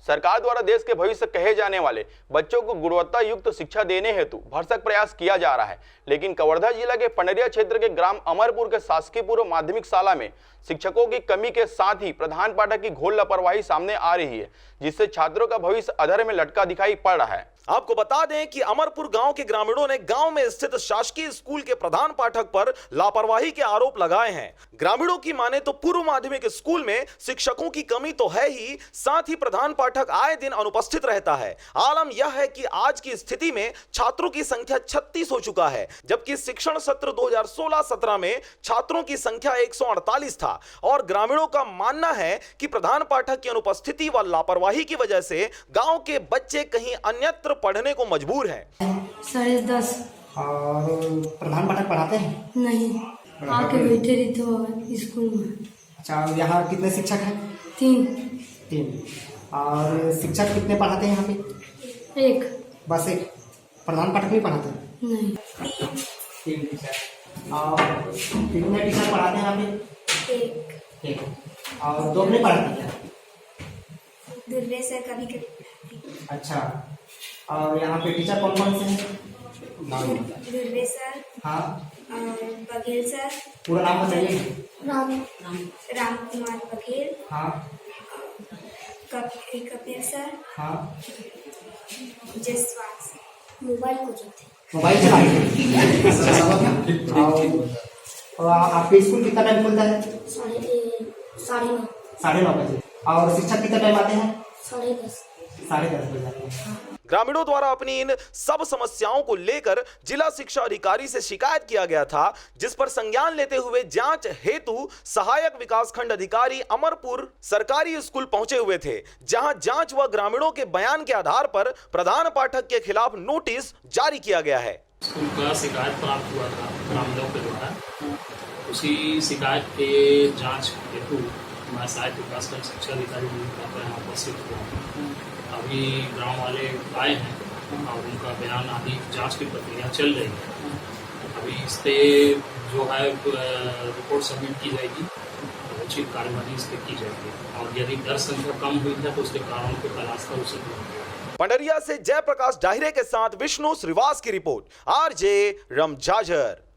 सरकार द्वारा देश के भविष्य कहे जाने वाले बच्चों को गुणवत्ता युक्त शिक्षा देने हेतु भरसक प्रयास किया जा रहा है, लेकिन कवर्धा जिला के पंडरिया क्षेत्र के ग्राम अमरपुर के शासकीय पूर्व माध्यमिक शाला में शिक्षकों की कमी के साथ ही प्रधान पाठक की घोर लापरवाही सामने आ रही है, जिससे छात्रों का भविष्य अधर में लटका दिखाई पड़ रहा है। आपको बता दें कि अमरपुर गांव के ग्रामीणों ने गांव में स्थित शासकीय स्कूल के प्रधान पाठक पर लापरवाही के आरोप लगाए हैं। ग्रामीणों की माने तो पूर्व माध्यमिक स्कूल में शिक्षकों की कमी तो है ही, साथ ही प्रधान पाठक आए दिन अनुपस्थित रहता है। आलम यह है कि आज की स्थिति में छात्रों की संख्या 36 हो चुका है, जबकि शिक्षण सत्र 2016-17 में छात्रों की संख्या 148 था और ग्रामीणों का मानना है कि प्रधान पाठक की अनुपस्थिति व लापरवाही की वजह से गांव के बच्चे कहीं अन्यत्र पढ़ने को मजबूर हैं। 10:30। और प्रधान पाठक पढ़ाते हैं? नहीं, आके बैठे रहते हो स्कूल में। अच्छा, यहाँ कितने शिक्षक हैं? 3। और शिक्षक कितने पढ़ाते हैं यहाँ पे? 1। बस 1? प्रधान पाठक नहीं पढ़ाते? नहीं। 3 टीचर। और कितने टीचर पढ़ाते हैं यहाँ पे? 1। और 2 नहीं पढ़ाते क्या? दुर्वे सर कभी। अच्छा, और यहाँ पे टीचर कौन कौन से हैं? दुर्वे सर। हाँ। और बघेल सर। पूरा नाम बताइए। राम कुमार बघेल। हाँ। कपिल सर। हाँ। जसवाल। मोबाइल को चलते। मोबाइल चलाएंगे। और आपके स्कूल कितना टाइम खुलता है? 9:30। 9:30 बजे। और शिक्षक कितना टाइम आते हैं? 10:30। 10:30 बजे आते हैं। ग्रामीणों द्वारा अपनी इन सब समस्याओं को लेकर जिला शिक्षा अधिकारी से शिकायत किया गया था, जिस पर संज्ञान लेते हुए जांच हेतु सहायक विकासखंड अधिकारी अमरपुर सरकारी स्कूल पहुंचे हुए थे, जहां जांच व ग्रामीणों के बयान के आधार पर प्रधान पाठक के खिलाफ नोटिस जारी किया गया है। स्कूल का शिकायत प्राप्त हुआ था ग्रामीणों के द्वारा, उसी शिकायत के जाँच हेतु मैं सहायक विकासखंड शिक्षा अधिकारी यहाँ उपस्थित हुआ। अभी गांव वाले आए हैं और उनका बयान अभी जांच की प्रक्रिया चल रही है। अभी इस पर जो है रिपोर्ट सबमिट की जाएगी, उचित कार्यवाही इस पर की जाएगी और यदि दर संख्या कम हुई है तो उसके कारण को तलाश कर उसे। पंडरिया से जयप्रकाश डाहिरे के साथ विष्णु श्रीवास की रिपोर्ट, RJ रमजाजर।